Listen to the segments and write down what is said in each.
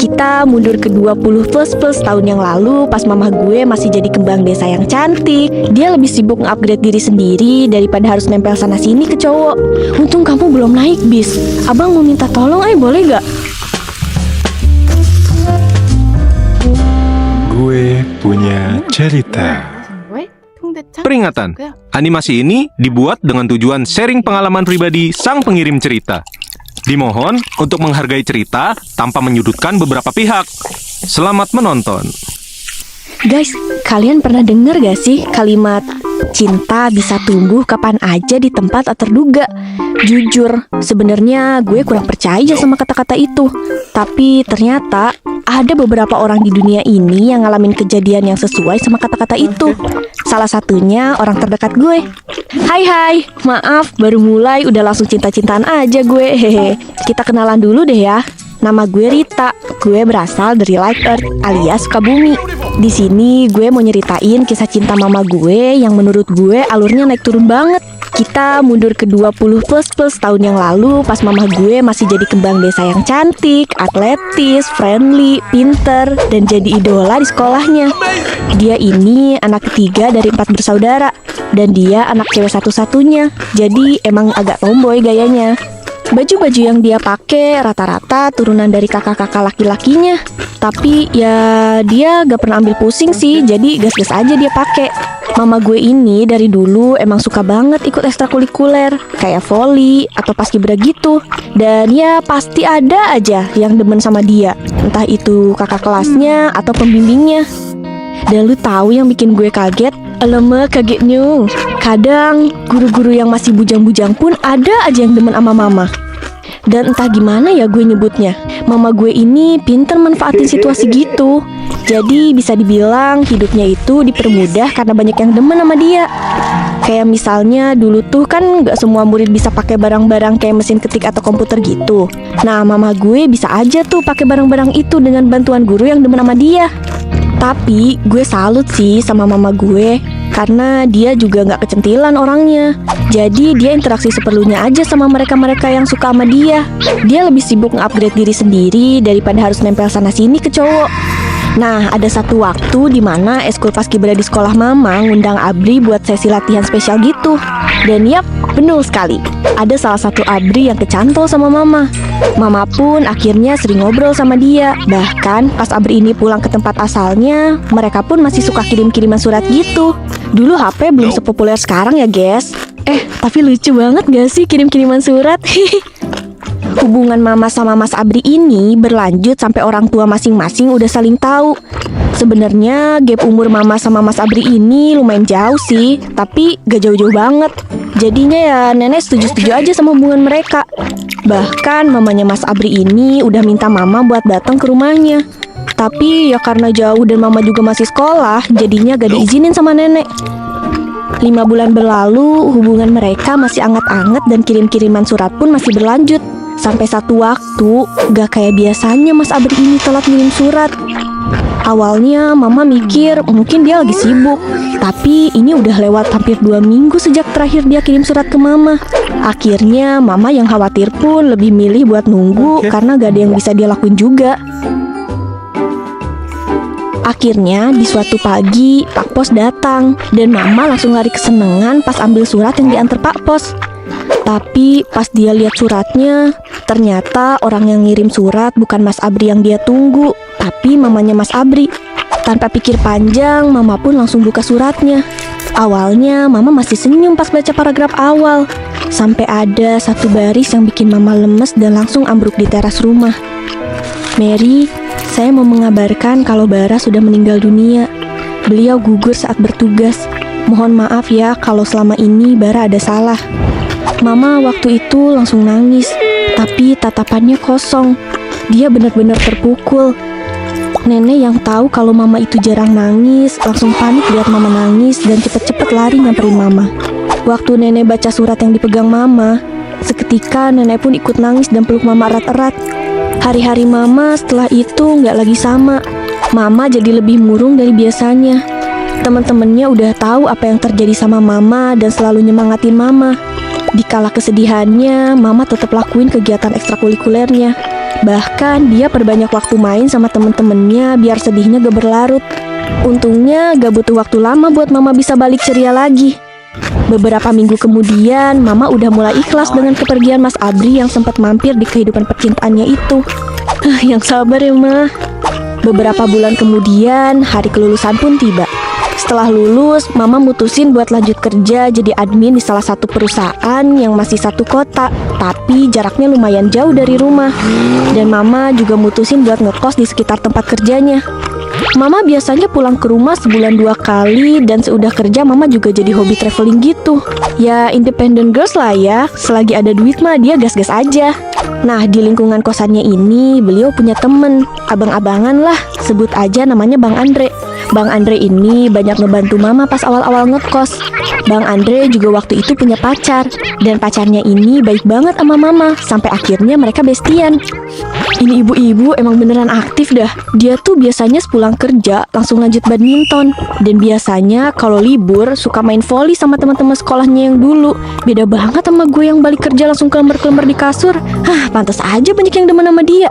Kita mundur ke 20 plus tahun yang lalu pas mama gue masih jadi kembang desa yang cantik. Dia lebih sibuk nge-upgrade diri sendiri daripada harus nempel sana sini ke cowok. Untung kamu belum naik bis. Abang mau minta tolong, boleh gak? Gue punya cerita. Peringatan, animasi ini dibuat dengan tujuan sharing pengalaman pribadi sang pengirim cerita. Dimohon untuk menghargai cerita tanpa menyudutkan beberapa pihak. Selamat menonton. Guys, kalian pernah denger gak sih kalimat cinta bisa tumbuh kapan aja di tempat tak terduga? Jujur, sebenarnya gue kurang percaya sama kata-kata itu. Tapi ternyata ada beberapa orang di dunia ini yang ngalamin kejadian yang sesuai sama kata-kata itu. Salah satunya orang terdekat gue. Hai, maaf baru mulai udah langsung cinta-cintaan aja gue. Hehe. Kita kenalan dulu deh ya. Nama gue Rita. Gue berasal dari Light Earth alias Sukabumi. Di sini gue mau nyeritain kisah cinta mama gue yang menurut gue alurnya naik turun banget. Kita mundur ke 20 plus tahun yang lalu pas mama gue masih jadi kembang desa yang cantik, atletis, friendly, pinter, dan jadi idola di sekolahnya. Dia ini anak ketiga dari 4 bersaudara, dan dia anak cewek satu-satunya. Jadi emang agak tomboy gayanya. Baju-baju yang dia pakai rata-rata turunan dari kakak-kakak laki-lakinya. Tapi ya dia gak pernah ambil pusing sih, jadi gas-gas aja dia pakai. Mama gue ini dari dulu emang suka banget ikut ekstrakurikuler, kayak voli atau paskibra gitu. Dan ya pasti ada aja yang demen sama dia, entah itu kakak kelasnya atau pembimbingnya. Dan lu tahu yang bikin gue kaget? Alamak, kagetnya. Kadang guru-guru yang masih bujang-bujang pun ada aja yang demen sama mama. Dan entah gimana ya gue nyebutnya, mama gue ini pinter manfaatin situasi gitu. Jadi bisa dibilang hidupnya itu dipermudah karena banyak yang demen sama dia. Kayak misalnya dulu tuh kan gak semua murid bisa pakai barang-barang kayak mesin ketik atau komputer gitu. Nah mama gue bisa aja tuh pakai barang-barang itu dengan bantuan guru yang demen sama dia. Tapi gue salut sih sama mama gue, karena dia juga gak kecentilan orangnya. Jadi dia interaksi seperlunya aja sama mereka-mereka yang suka sama dia. Dia lebih sibuk nge-upgrade diri sendiri daripada harus nempel sana-sini ke cowok. Nah, ada satu waktu di mana eskul paskibra di sekolah mama ngundang Abri buat sesi latihan spesial gitu. Dan yap, benar sekali. Ada salah satu Abri yang kecantol sama mama. Mama pun akhirnya sering ngobrol sama dia. Bahkan pas Abri ini pulang ke tempat asalnya, mereka pun masih suka kirim-kiriman surat gitu. Dulu HP belum sepopuler sekarang ya guys. Tapi lucu banget gak sih kirim-kiriman surat? Hubungan mama sama Mas Abri ini berlanjut sampai orang tua masing-masing udah saling tahu. Sebenarnya gap umur mama sama Mas Abri ini lumayan jauh sih, tapi gak jauh-jauh banget. Jadinya ya nenek setuju-setuju aja sama hubungan mereka. Bahkan mamanya Mas Abri ini udah minta mama buat datang ke rumahnya. Tapi ya karena jauh dan mama juga masih sekolah, jadinya gak diizinin sama nenek. 5 bulan berlalu, hubungan mereka masih anget-anget dan kirim-kiriman surat pun masih berlanjut. Sampai satu waktu, gak kayak biasanya Mas Abri ini telat ngirim surat. Awalnya mama mikir mungkin dia lagi sibuk. Tapi ini udah lewat hampir 2 minggu sejak terakhir dia kirim surat ke mama. Akhirnya mama yang khawatir pun lebih milih buat nunggu karena gak ada yang bisa dia lakuin juga. Akhirnya di suatu pagi Pak Pos datang dan mama langsung lari kesenengan pas ambil surat yang diantar Pak Pos. Tapi pas dia lihat suratnya, ternyata orang yang ngirim surat bukan Mas Abri yang dia tunggu, tapi mamanya Mas Abri. Tanpa pikir panjang, mama pun langsung buka suratnya. Awalnya mama masih senyum pas baca paragraf awal, sampai ada satu baris yang bikin mama lemes dan langsung ambruk di teras rumah. Mary, saya mau mengabarkan kalau Bara sudah meninggal dunia. Beliau gugur saat bertugas. Mohon maaf ya kalau selama ini Bara ada salah. Mama waktu itu langsung nangis, tapi tatapannya kosong. Dia benar-benar terpukul. Nenek yang tahu kalau mama itu jarang nangis, langsung panik lihat mama nangis dan cepet-cepet lari nyamperin mama. Waktu nenek baca surat yang dipegang mama, seketika nenek pun ikut nangis dan peluk mama erat-erat. Hari-hari mama setelah itu nggak lagi sama. Mama jadi lebih murung dari biasanya. Teman-temannya udah tahu apa yang terjadi sama mama dan selalu nyemangatin mama. Di kala kesedihannya, mama tetap lakuin kegiatan ekstrakurikulernya. Bahkan dia perbanyak waktu main sama temen-temennya biar sedihnya gak berlarut. Untungnya gak butuh waktu lama buat Mama bisa balik ceria lagi. Beberapa minggu kemudian, Mama udah mulai ikhlas dengan kepergian Mas Abri yang sempat mampir di kehidupan percintaannya itu. Yang sabar ya, Ma. Beberapa bulan kemudian, hari kelulusan pun tiba. Setelah lulus, Mama mutusin buat lanjut kerja jadi admin di salah satu perusahaan yang masih satu kota, tapi jaraknya lumayan jauh dari rumah. Dan Mama juga mutusin buat ngekos di sekitar tempat kerjanya. Mama biasanya pulang ke rumah sebulan 2 kali, dan seudah kerja Mama juga jadi hobi traveling gitu. Ya independent girls lah ya, selagi ada duit mah dia gas-gas aja. Nah, di lingkungan kosannya ini beliau punya temen, abang-abangan lah, sebut aja namanya Bang Andre. Bang Andre ini banyak ngebantu Mama pas awal-awal ngekos. Bang Andre juga waktu itu punya pacar, dan pacarnya ini baik banget sama Mama, sampai akhirnya mereka bestian. Ini ibu-ibu emang beneran aktif dah. Dia tuh biasanya sepulang kerja langsung lanjut badminton. Dan biasanya kalau libur suka main volley sama teman-teman sekolahnya yang dulu. Beda banget sama gue yang balik kerja langsung kelembar-kelembar di kasur. Pantas aja banyak yang demen sama dia.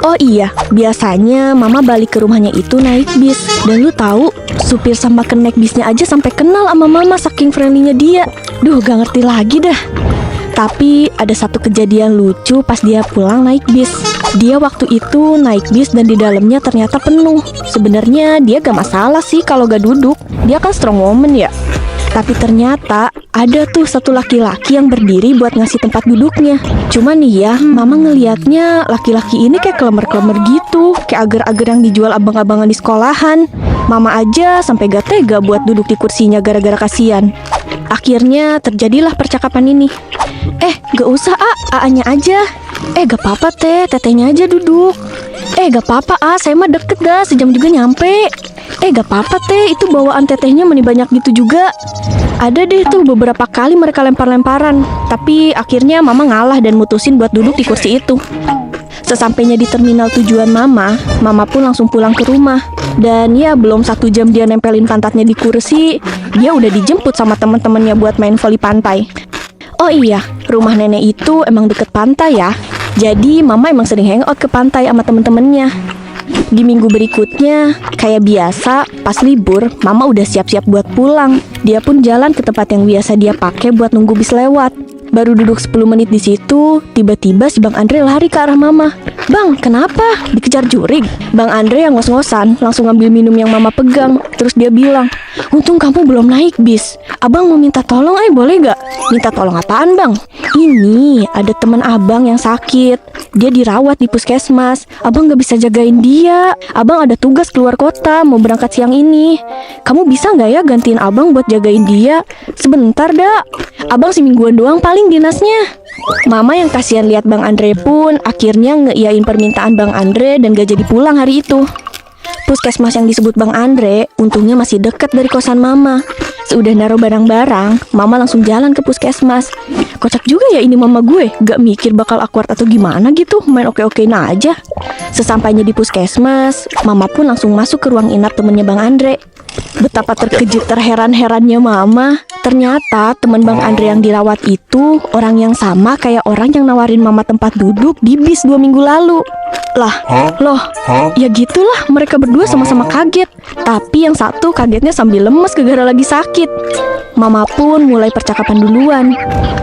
Oh iya, biasanya Mama balik ke rumahnya itu naik bis. Dan lu tahu, supir sama kenek bisnya aja sampai kenal sama Mama saking friendly-nya dia. Duh, gak ngerti lagi dah. Tapi ada satu kejadian lucu pas dia pulang naik bis. Dia waktu itu naik bis dan di dalamnya ternyata penuh. Sebenarnya dia gak masalah sih kalau gak duduk. Dia kan strong woman ya. Tapi ternyata ada tuh satu laki-laki yang berdiri buat ngasih tempat duduknya. Cuma nih ya, Mama ngelihatnya laki-laki ini kayak kelemer-kelemer gitu, kayak agar-agar yang dijual abang-abangan di sekolahan. Mama aja sampai gak tega buat duduk di kursinya gara-gara kasihan. Akhirnya terjadilah percakapan ini. Gak usah A-nya aja. Gak apa-apa tetehnya aja duduk. Gak apa-apa saya mah deket dah, sejam juga nyampe. Gak apa-apa itu bawaan tetehnya meni banyak gitu juga. Ada deh tuh beberapa kali mereka lempar-lemparan. Tapi akhirnya Mama ngalah dan mutusin buat duduk di kursi itu. Sesampainya di terminal tujuan Mama pun langsung pulang ke rumah. Dan ya belum 1 jam dia nempelin pantatnya di kursi, dia udah dijemput sama teman-temannya buat main voli pantai. Oh iya, rumah nenek itu emang deket pantai ya. Jadi Mama emang sering hangout ke pantai sama temen-temennya. Di minggu berikutnya, kayak biasa, pas libur, Mama udah siap-siap buat pulang. Dia pun jalan ke tempat yang biasa dia pakai buat nunggu bis lewat. Baru duduk 10 menit di situ, tiba-tiba si Bang Andre lari ke arah Mama. Bang, kenapa? Dikejar jurig? Bang Andre yang ngos-ngosan langsung ngambil minum yang Mama pegang. Terus dia bilang, untung kamu belum naik bis. Abang mau minta tolong, boleh gak? Minta tolong apaan, Bang? Ini ada teman abang yang sakit. Dia dirawat di puskesmas. Abang gak bisa jagain dia. Abang ada tugas keluar kota, mau berangkat siang ini. Kamu bisa gak ya gantiin abang buat jagain dia? Sebentar dah. Abang semingguan doang paling dinasnya. Mama yang kasihan lihat Bang Andre pun akhirnya ngeiyain permintaan Bang Andre dan gak jadi pulang hari itu. Puskesmas yang disebut Bang Andre untungnya masih dekat dari kosan Mama. Seudah naruh barang-barang, Mama langsung jalan ke puskesmas. Kocak juga ya ini Mama gue, gak mikir bakal awkward atau gimana gitu, main oke-okein aja. Sesampainya di puskesmas, Mama pun langsung masuk ke ruang inap temennya Bang Andre. Betapa terkejut terheran-herannya Mama. Ternyata teman Bang Andre yang dirawat itu orang yang sama kayak orang yang nawarin Mama tempat duduk di bis 2 minggu lalu. Loh, ya gitulah mereka berdua sama-sama kaget. Tapi yang satu kagetnya sambil lemes gara-gara lagi sakit. Mama pun mulai percakapan duluan.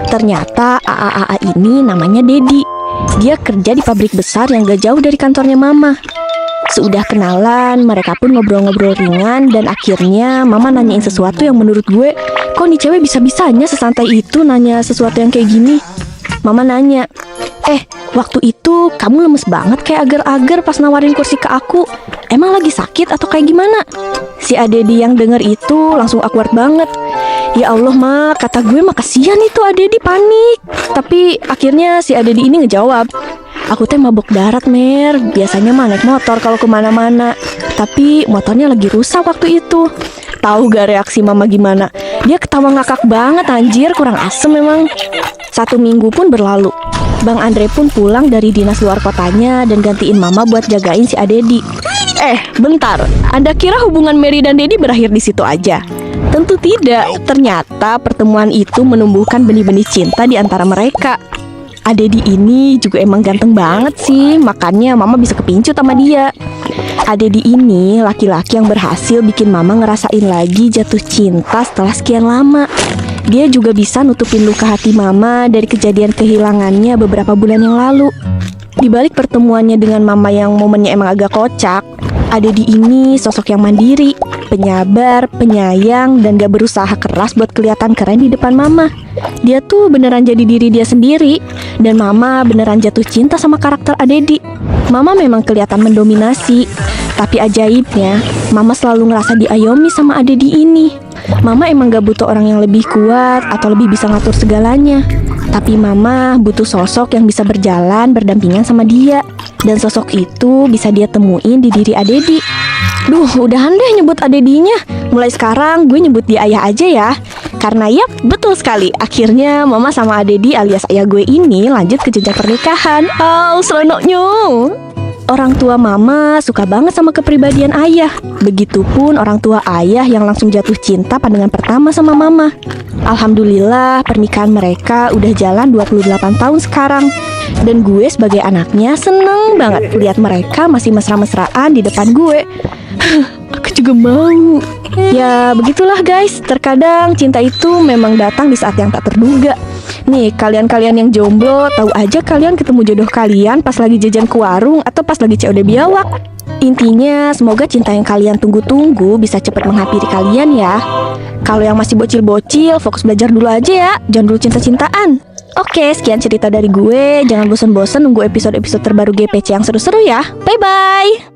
Ternyata AA ini namanya Dedi. Dia kerja di pabrik besar yang gak jauh dari kantornya Mama. Sudah kenalan, mereka pun ngobrol-ngobrol ringan. Dan akhirnya Mama nanyain sesuatu yang menurut gue, kok nih cewek bisa-bisanya sesantai itu nanya sesuatu yang kayak gini. Mama nanya, waktu itu kamu lemes banget kayak agar-agar pas nawarin kursi ke aku. Emang lagi sakit atau kayak gimana? Si Adedi yang denger itu langsung awkward banget. Ya Allah Ma, kata gue mah kasihan itu Adedi, panik. Tapi akhirnya si Adedi ini ngejawab, aku teh mabok darat Mer. Biasanya mah naik motor kalau kemana-mana. Tapi motornya lagi rusak waktu itu. Tahu gak reaksi Mama gimana? Dia ketawa ngakak banget anjir, kurang asem memang. 1 minggu pun berlalu. Bang Andre pun pulang dari dinas luar kotanya dan gantiin Mama buat jagain si Adedi. Bentar, Anda kira hubungan Mary dan Dedi berakhir di situ aja? Tentu tidak. Ternyata pertemuan itu menumbuhkan benih-benih cinta di antara mereka. Adedi ini juga emang ganteng banget sih, makanya mama bisa kepincut sama dia. Adedi ini laki-laki yang berhasil bikin mama ngerasain lagi jatuh cinta setelah sekian lama. Dia juga bisa nutupin luka hati mama dari kejadian kehilangannya beberapa bulan yang lalu. Di balik pertemuannya dengan mama yang momennya emang agak kocak, Adedi ini sosok yang mandiri, penyabar, penyayang, dan gak berusaha keras buat kelihatan keren di depan mama. Dia tuh beneran jadi diri dia sendiri, dan mama beneran jatuh cinta sama karakter Adedi. Mama memang kelihatan mendominasi, tapi ajaibnya, mama selalu ngerasa diayomi sama Adedi ini. Mama emang gak butuh orang yang lebih kuat atau lebih bisa ngatur segalanya. Tapi mama butuh sosok yang bisa berjalan berdampingan sama dia. Dan sosok itu bisa dia temuin di diri Adedi. Duh, udahan deh nyebut Adedinya. Mulai sekarang gue nyebut dia ayah aja ya. Karena yap, betul sekali. Akhirnya mama sama Adedi alias ayah gue ini lanjut ke jenjang pernikahan. Oh, seronoknya. Orang tua mama suka banget sama kepribadian ayah. Begitupun orang tua ayah yang langsung jatuh cinta pandangan pertama sama mama. Alhamdulillah pernikahan mereka udah jalan 28 tahun sekarang. Dan gue sebagai anaknya seneng banget lihat mereka masih mesra-mesraan di depan gue. Aku juga mau. Ya begitulah guys, terkadang cinta itu memang datang di saat yang tak terduga. Nih, kalian-kalian yang jomblo, tahu aja kalian ketemu jodoh kalian pas lagi jajan ke warung atau pas lagi COD biawak. Intinya, semoga cinta yang kalian tunggu-tunggu bisa cepat menghampiri kalian ya. Kalau yang masih bocil-bocil, fokus belajar dulu aja ya, jangan dulu cinta-cintaan. Oke, sekian cerita dari gue. Jangan bosan-bosan nunggu episode-episode terbaru GPC yang seru-seru ya. Bye-bye!